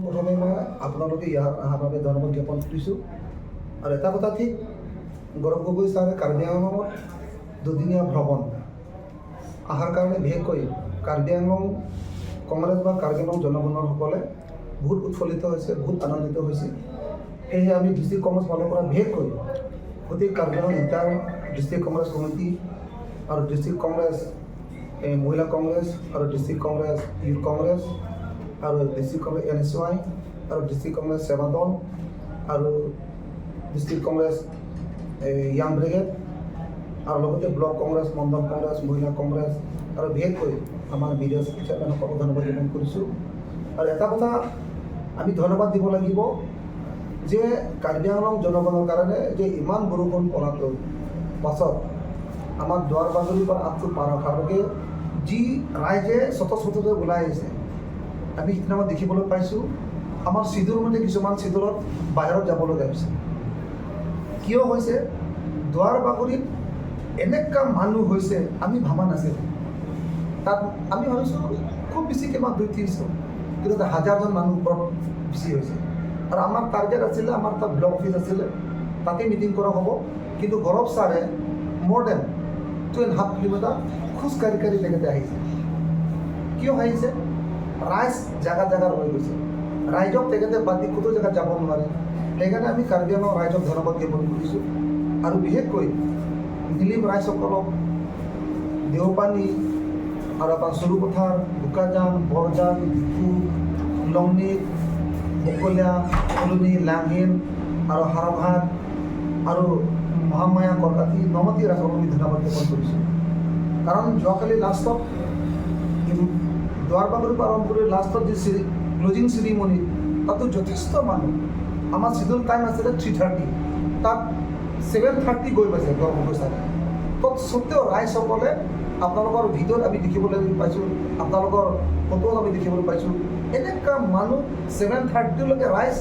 প্ৰথমে মই আপোনালোকে ইয়াত অহাৰ বাবে ধন্যবাদ জ্ঞাপন কৰিছোঁ। আৰু এটা কথা ঠিক, গৌৰৱ গগৈ ছাৰে কাৰ্বি আংলঙত দুদিনীয়া ভ্ৰমণ অহাৰ কাৰণে বিশেষকৈ কাৰ্বি আংলং কংগ্ৰেছ বা কাৰ্বি আংলং জনগণসকলে বহুত উৎফুল্লিত হৈছে, বহুত আনন্দিত হৈছে। সেয়েহে আমি ডিষ্ট্ৰিক্ট কংগ্ৰেছ ফালৰ পৰা বিশেষকৈ গোটেই Karbi Anglong inter district Congress committee আৰু ডিষ্ট্ৰিক্ট কংগ্ৰেছ মহিলা কংগ্ৰেছ আৰু ডিষ্ট্ৰিক্ট কংগ্ৰেছ ইউথ কংগ্ৰেছ আৰু ডিষ্ট্ৰিক্ট কংগ্ৰেছ NSY আৰু ডিষ্ট্ৰিক্ট কংগ্ৰেছ সেৱা দল আৰু ডিষ্ট্ৰিক্ট কংগ্ৰেছ য়াং ব্ৰিগেড আৰু লগতে ব্লক কংগ্ৰেছ, মণ্ডল কংগ্ৰেছ, মহিলা কংগ্ৰেছ আৰু বিশেষকৈ আমাৰ মিডিয়া চেয়াৰমেনসকলক ধন্যবাদ জ্ঞাপন কৰিছোঁ। আৰু এটা কথা আমি ধন্যবাদ দিব লাগিব যে কাৰ্বি আংলং জনগণৰ কাৰণে যে ইমান বৰষুণ পৰাটোৰ পাছত আমাৰ দুৱাৰ বাগৰিৰ পৰা আপটো পাৰ ৰখালৈকে যি ৰাইজে স্বতঃস্ফূৰ্তভাৱে ওলাই আহিছে, আমি সিদিনা দেখিবলৈ পাইছোঁ। আমাৰ চিডুল মতে কিছুমান চিডুলত বাহিৰত যাবলগীয়া হৈছে। কিয় হৈছে? দুৱাৰ বাগৰিত এনেকুৱা মানুহ হৈছে আমি ভাবা নাছিলোঁ। তাত আমি ভাবিছোঁ খুব বেছি কিমান 200-300, কিন্তু তাত হাজাৰজন মানুহ ওপৰত বেছি হৈছে। আৰু আমাৰ টাৰ্গেট আছিলে, আমাৰ তাত ব্লক অফিচ আছিলে, তাতে মিটিং কৰা হ'ব। কিন্তু গৌৰৱ ছাৰে মোৰ দেন 2.5 কিলোমিটাৰ খোজকাঢ়ি তেখেতে আহিছে। কিয় আহিছে? ৰাইজ জেগা ৰৈ গৈছে। ৰাইজক তেখেতে বাদ দি কোনো জেগাত যাব নোৱাৰে। সেইকাৰণে আমি কাৰ্বি আংলং ৰাইজক ধন্যবাদ জ্ঞাপন কৰিছোঁ। আৰু বিশেষকৈ দিলীপ ৰাইজসকলক দেওপানী আৰু আপোনাৰ চৰুপথাৰ, বোকাজান, বৰজান, ডিফু, লংনিক, বকলীয়া, কলনি, লাংহিন আৰু হাৰঘাট আৰু মহামায়া, কলকাতি, নমতি ৰাইজক আমি ধন্যবাদ জ্ঞাপন কৰিছোঁ। কাৰণ যোৱাকালি লাষ্টত দুৱাৰ বাগৰিৰ পৰা আৰম্ভ কৰি লাষ্টত যি ক্লজিং চেৰিমনি, তাতো যথেষ্ট মানুহ। আমাৰ চিডুল টাইম আছিলে 3:30, তাত 7:30 গৈ পাইছে গৌৰৱ গগৈ ছাৰে। তৎসত্বেও ৰাইজসকলে আপোনালোকৰ ভিডিঅ'ত আমি দেখিবলৈ পাইছোঁ, আপোনালোকৰ ফটোত আমি দেখিবলৈ পাইছোঁ, এনেকুৱা মানুহ 7:30লৈকে ৰাইজ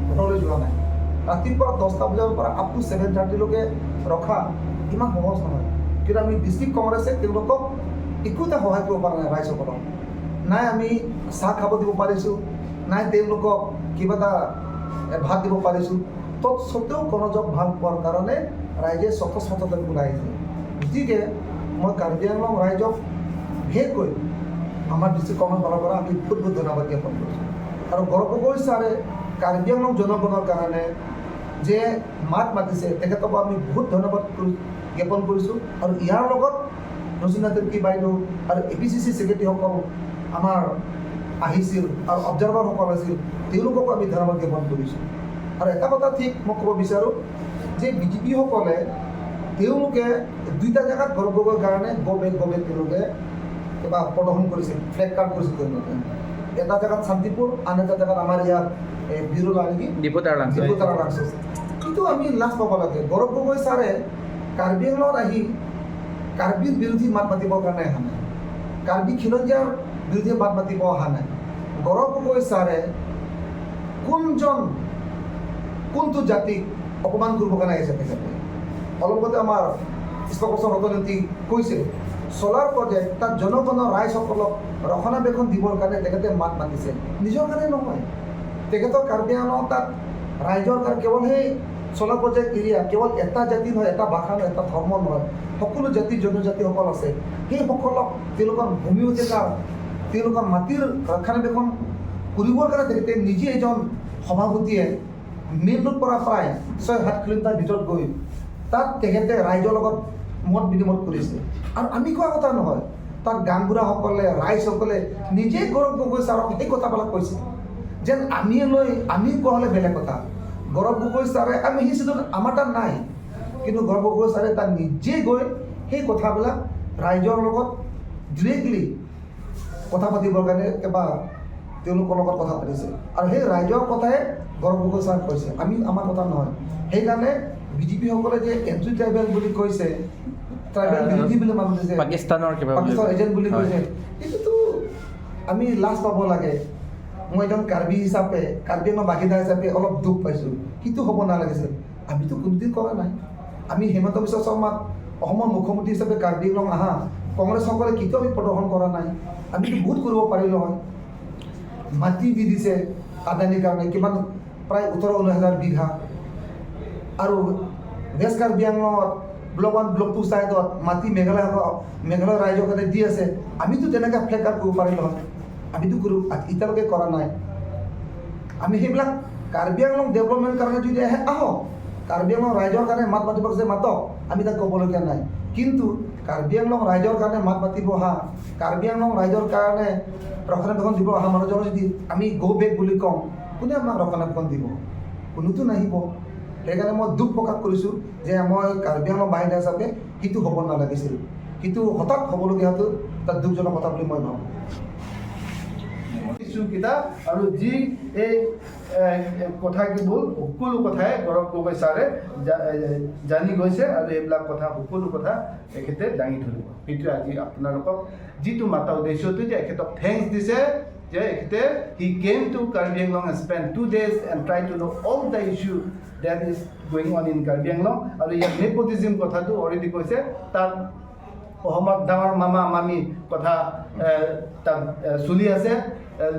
ভোটলৈ যোৱা নাই। ৰাতিপুৱা 10টা বজাৰ পৰা আপ টু 7:30লৈকে ৰখা ইমান সহজ নহয়। কিন্তু আমি ডিষ্ট্ৰিক্ট কংগ্ৰেছে তেওঁলোকক একো এটা সহায় কৰিব পৰা নাই ৰাইজসকলক। নাই আমি চাহ খাব দিব পাৰিছোঁ, নাই তেওঁলোকক কিবা এটা ভাত দিব পাৰিছোঁ। তৎসত্বেও গণজক ভাল পোৱাৰ কাৰণে ৰাইজে স্বতঃস্ফূৰ্তভাৱে ওলাই আহিছে। গতিকে মই কাৰ্বি আংলং ৰাইজক বিশেষকৈ আমাৰ ডিষ্ট্ৰিক্ট কংগ্ৰেছ ফালৰ পৰা আমি বহুত ধন্যবাদ জ্ঞাপন কৰিছোঁ। আৰু গৌৰৱ গগৈ ছাৰে কাৰ্বি আংলং জনগণৰ কাৰণে যে মাত মাতিছে, তেখেতক আমি বহুত ধন্যবাদ জ্ঞাপন কৰিছোঁ। আৰু ইয়াৰ লগত ৰচনা তিৰ্কী বাইদেউ আৰু APCC ছেক্ৰেটাৰীসকল আমাৰ আহিছিল আৰু অবজাৰ্ভাৰসকল আছিল, তেওঁলোককো আমি ধন্যবাদ জ্ঞাপন কৰিছোঁ। আৰু এটা কথা ঠিক মই ক'ব বিচাৰোঁ যে BJP-সকলে তেওঁলোকে দুইটা জেগাত গৌৰৱ গগৈৰ কাৰণে গবেগ তেওঁলোকে কিবা প্ৰদৰ্শন কৰিছিল, ফ্লেগ কাৰ্ড কৰিছিল তেওঁলোকে। এটা জেগাত শান্তিপুৰ, আন এটা জেগাত আমাৰ ইয়াত বিৰোলা নেকি ডিপুতাৰা লাংচ। কিন্তু আমি লাজ পাব লাগে, গৌৰৱ গগৈ ছাৰে কাৰ্বি আংলঙত আহি কাৰ্বিৰ বিৰোধী মাত মাতিবৰ কাৰণে অহা নাই, কাৰ্বি খিলঞ্জীয়াৰ বিৰোধী মাত মাতিব অহা নাই। গৌৰৱ গগৈ ছাৰে কোনটো জাতিক অপমান কৰিবৰ কাৰণে আহিছে তেখেতে। অলপতে আমাৰ স্পষ্টবচন ৰতনীতি কৈছে, চলাৰ প্ৰজেক্ট তাত জনগণৰ ৰাইজসকলক ৰক্ষণাবেক্ষণ দিবৰ কাৰণে তেখেতে মাত মাতিছে, নিজৰ কাৰণে নহয়। তেখেতৰ কাৰ্বি আংলং তাত ৰাইজৰ কাৰণে কেৱল সেই চলাৰ প্ৰজেক্ট এৰিয়া কেৱল এটা জাতি নহয়, এটা ভাষা নহয়, এটা ধৰ্ম নহয়, সকলো জাতি জনজাতিসকল আছে। সেইসকলক তেওঁলোকৰ ভূমি অধিকাৰ, তেওঁলোকৰ মাটিৰ ৰক্ষণাবেক্ষণ কৰিবৰ কাৰণে তেখেতে নিজে এজন সভাপতিয়ে মেইন ৰোড পৰা প্ৰায় 6-7 কিলোমিটাৰ ভিতৰত গৈ তাত তেখেতে ৰাইজৰ লগত মত বিনিময় কৰিছে। আৰু আমি কোৱা কথা নহয়, তাত গাঁওবুঢ়াসকলে ৰাইজসকলে নিজেই গৌৰৱ গগৈ ছাৰক সেই কথাবিলাক কৈছে, যেন আমি কোৱা হ'লে বেলেগ কথা। গৌৰৱ গগৈ ছাৰে আমি সেই চিটত আমাৰ তাত নাই, কিন্তু গৌৰৱ গগৈ ছাৰে তাত নিজেই গৈ সেই কথাবিলাক ৰাইজৰ লগত ডিৰেক্টলি কথা পাতিবৰ কাৰণে কিবা তেওঁলোকৰ লগত কথা পাতিছে। আৰু সেই ৰাইজৰ কথাই গৌৰৱ গগৈ ছাৰ কৈছে, আমাৰ কথা নহয়। সেইকাৰণে BJP-সকলে যে এণ্টি ট্ৰাইবেল বুলি কৈছে, ট্ৰাইবেল বিৰোধী বুলি মানুহ দিছে, পাকিস্তানৰ এজেণ্ট বুলি কৈছে, সেইটোতো আমি লাজ পাব লাগে। মই এজন কাৰ্বি হিচাপে, কাৰ্বি আংলং বাসিন্দা হিচাপে অলপ দুখ পাইছোঁ। সেইটো হ'ব নালাগিছিল। আমিতো কোনোদিন কৰা নাই। আমি হিমন্ত বিশ্ব শৰ্মাক অসমৰ মুখ্যমন্ত্ৰী হিচাপে কাৰ্বি আংলং আহা কংগ্ৰেছসকলে কেতিয়াও আমি প্ৰদৰ্শন কৰা নাই। আমিতো বহুত কৰিব পাৰিলোঁ হয়। মাটি দি দিছে, আদানিৰ কাৰণে কিমান প্ৰায় 18-19,000 বিঘা আৰু ৱেষ্ট কাৰ্বি আংলঙত ব্লক 1 ব্লক 2 ছাইডত মাটি মেঘালয় ৰাইজৰ কাৰণে দি আছে আমিতো তেনেকৈ ফ্লেগ আপ কৰিব পাৰিলোঁ হয় আমিতো এতিয়ালৈকে কৰা নাই আমি সেইবিলাক কাৰ্বি আংলং ডেভেলপমেণ্ট কাৰণে যদি আহক কাৰ্বি আংলং ৰাইজৰ কাৰণে মাত মাতিব যে মাতক আমি তাক ক'বলগীয়া নাই কিন্তু কাৰ্বি আংলং ৰাইজৰ কাৰণে মাত মাতিব অহা কাৰ্বি আংলং ৰাইজৰ কাৰণে ৰক্ষণাবেক্ষণ দিব অহা মানুহজনক যদি আমি গো বেক বুলি কওঁ কোনে আমাক ৰক্ষণাবেক্ষণ দিব কোনোতো নাহিব সেইকাৰণে মই দুখ প্ৰকাশ কৰিছোঁ যে মই কাৰ্বি আংলং বাহিনী হিচাপে সেইটো হ'ব নালাগিছিল কিন্তু হঠাৎ হ'বলগীয়া হোৱাটো তাত দুখজনক কথা বুলি মই ভাবোঁ ইছ্যুকেইটা আৰু যি এই কথাকেইবোৰ সকলো কথাই গৌৰৱ গগৈ ছাৰে জানি গৈছে আৰু এইবিলাক কথা সকলো কথা এখেতে দাঙি ধৰিব সেইটোৱে আজি আপোনালোকক যিটো মাতা উদ্দেশ্যটো যে এখেতক থেংকছ দিছে যে এখেতে he came to Karbi Anglong and spend 2 days and try to know' all the issue that is going on in Karbi Anglong আৰু ইয়াত নেপোটিজম কথাটো অলৰেডি কৈছে তাত অসমত ডাঙৰ মামা মামী কথা তাত চলি আছে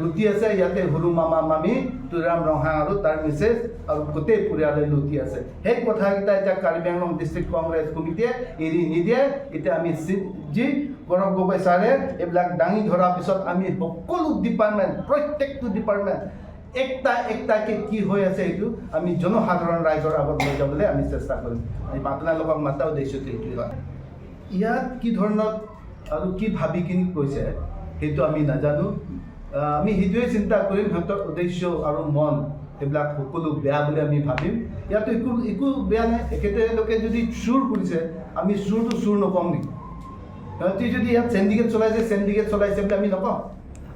লুটি আছে ইয়াতে সৰু মামা মামী তুলিৰাম ৰংহাং আৰু তাৰ মিছেছ আৰু গোটেই পৰিয়ালে লুটি আছে সেই কথাকেইটা এতিয়া কাৰ্বি আংলং ডিষ্ট্ৰিক্ট কংগ্ৰেছ কমিটিয়ে এৰি নিদিয়ে এতিয়া আমি যি গৌৰৱ গগৈ ছাৰে এইবিলাক দাঙি ধৰাৰ পিছত আমি সকলো ডিপাৰ্টমেণ্ট প্ৰত্যেকটো ডিপাৰ্টমেণ্ট একটাকে কি হৈ আছে এইটো আমি জনসাধাৰণ ৰাইজৰ আগত লৈ যাবলৈ আমি চেষ্টা কৰিম আপোনালোকক মাতা উদ্দেশ্যটো এইটোৱে হয় ইয়াত কি ধৰণত আৰু কি ভাবি কিনি কৈছে সেইটো আমি নাজানো আমি সেইটোৱে চিন্তা কৰিম সিহঁতৰ উদ্দেশ্য আৰু মন সেইবিলাক সকলো বেয়া বুলি আমি ভাবিম ইয়াতো একো বেয়া নাই এখেতেলোকে যদি চুৰ কৰিছে আমি চুৰ নকওঁ নেকি সিহঁতি যদি ইয়াত চেণ্ডিকেট চলাইছে বুলি আমি নকওঁ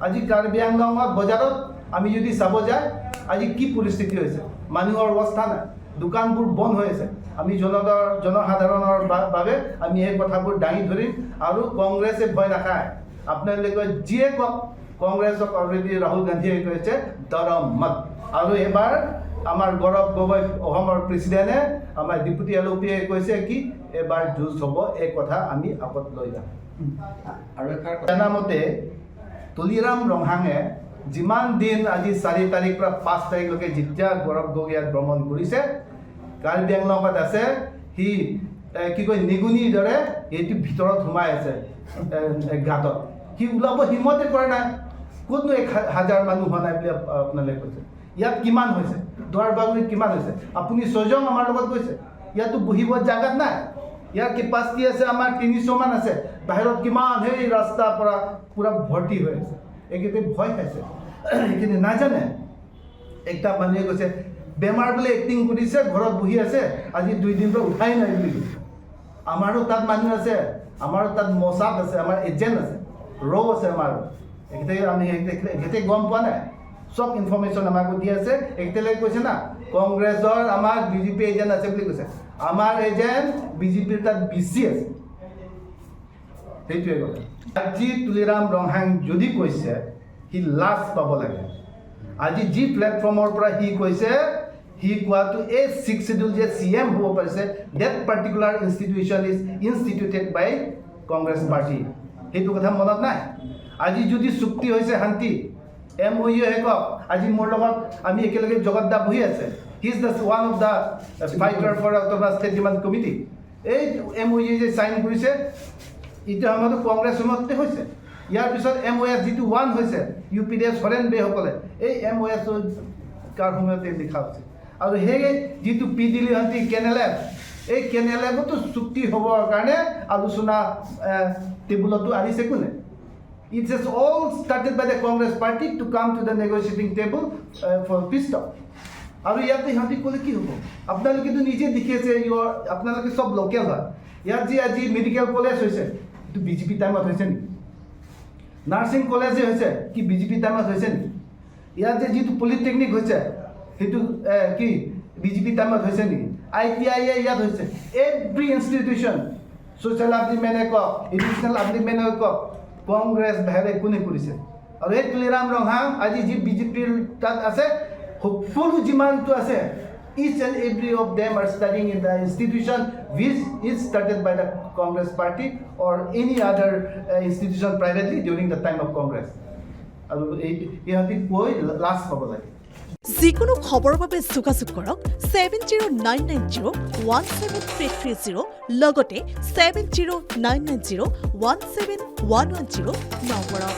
আজি কাৰ্বি আংলঙত বজাৰত আমি যদি চাব যায় আজি কি পৰিস্থিতি হৈছে মানুহৰ অৱস্থা নাই দোকানবোৰ বন্ধ হৈ আছে আমি জনসাধাৰণৰ বাবে আমি এই কথাবোৰ দাঙি ধৰিম আৰু কংগ্ৰেছে ভয় নাখায় আপোনালোকে যিয়ে কওক কংগ্ৰেছক অলৰেডি ৰাহুল গান্ধীয়ে কৈছে দৰম মত আৰু এবাৰ আমাৰ গৌৰৱ গগৈ অসমৰ প্ৰেচিডেণ্টে আমাৰ ডিপুটি LOPয়ে কৈছে কি এবাৰ যুঁজ হ'ব এই কথা আমি আগত লৈ যাম আৰু জানামতে তুলিৰাম ৰংহাঙে যিমান দিন আজি 4 তাৰিখ পৰা 5 তাৰিখলৈকে যেতিয়া গৌৰৱ গগৈয়ে ভ্ৰমণ কৰিছে কাৰ্বি আংলঙত আছে সি কি কয় নিগুনিৰ দৰে এইটো ভিতৰত সোমাই আছে গাঁতত সি ওলাব হিম্মতে কৰা নাই ক'তনো 1000 মানুহ হোৱা নাই বুলি আপোনালোকে কৈছে ইয়াত কিমান হৈছে দুৱাৰ বাগৰিত কিমান হৈছে আপুনি 6 জন আমাৰ লগত গৈছে ইয়াতো বহিব জাগাত নাই ইয়াৰ কেপাচিটি আছে আমাৰ 300 মান আছে বাহিৰত কিমান সেই ৰাস্তাৰ পৰা পুৰা ভৰ্তি হৈ আছে এইকেইটা ভয় খাইছে এইখিনি নাজানে একটা মানুহে কৈছে বেমাৰ বোলে এক্টিং কৰিছে ঘৰত বহি আছে আজি 2 দিন পৰা উঠাই নাই বুলি কৈছে আমাৰো তাত মানুহ আছে আমাৰো তাত মছাক আছে আমাৰ এজেণ্ট আছে ৰ আছে আমাৰ এইকেইটা গম পোৱা নাই সব ইনফৰমেশ্যন আমাক দি আছে এইকেইটালৈ কৈছে না কংগ্ৰেছৰ আমাৰ বিজেপি এজেণ্ট আছে বুলি কৈছে আমাৰ এজেণ্ট বিজেপিৰ তাত বেছি আছে সেইটোৱে কথা আজি তুলিৰাম ৰংহাং যদি কৈছে সি লাজ পাব লাগে আজি যি প্লেটফৰ্মৰ পৰা সি কৈছে সি কোৱাটো এই 6 শিডিউল যে CM হ'ব পাৰিছে that particular institution is instituted by Congress party সেইটো কথা মনত নাই আজি যদি চুক্তি হৈছে শান্তি MOU হে কওক আজি মোৰ লগত আমি একেলগে জগতদা বহি আছে he is the one of the fighter for autonomous state demand committee এই MOU যে চাইন কৰিছে এতিয়া আমাৰতো কংগ্ৰেছ সমতে হৈছে ইয়াৰ পিছত MOS যিটো 1 হৈছে UPDF সৰেন বেসকলে এই MOS কাৰ সময়তে লিখা হৈছে আৰু সেই যিটো পিডিলি হান্তি কেনেলেফ এই কেনেলেফতো চুক্তি হ'বৰ কাৰণে আলোচনা টেবুলতো আনিছে কোনে It has all started by the Congress party to come to the negotiating table for peace talk. আৰু ইয়াতে সিহঁতি ক'লে কি হ'ব আপোনালোকেতো নিজে দেখি আছে আপোনালোকে সব লোকেল হয় ইয়াত যি আজি মেডিকেল কলেজ হৈছে এইটো বিজেপি টাইমত হৈছে নেকি নাৰ্ছিং কলেজ যে হৈছে কি বিজেপি টাইমত হৈছে নেকি ইয়াত যে যিটো পলিটেকনিক হৈছে সেইটো কি বিজেপি টাইমত হৈছে নেকি ITI ইয়াত হৈছে এভৰি ইনষ্টিটিউশ্যন ছ'চিয়েল আপলিমেণ্টে কওক এডুকেশ্যনেল আপলিমেণ্টে কওক কংগ্ৰেছ বাহিৰে কোনে কৰিছে আৰু এই তুলিৰাম ৰংহাং আজি যি বিজেপিৰ তাত আছে সকলো যিমানটো আছে each and every of them are studying in the institution which is started by the Congress party or any other institution privately during the time of Congress আৰু এই ইহঁতি কৈ লাজ পাব লাগে যিকোনো খবৰৰ বাবে যোগাযোগ কৰক 7099017330 লগতে 7099017110 নম্বৰত।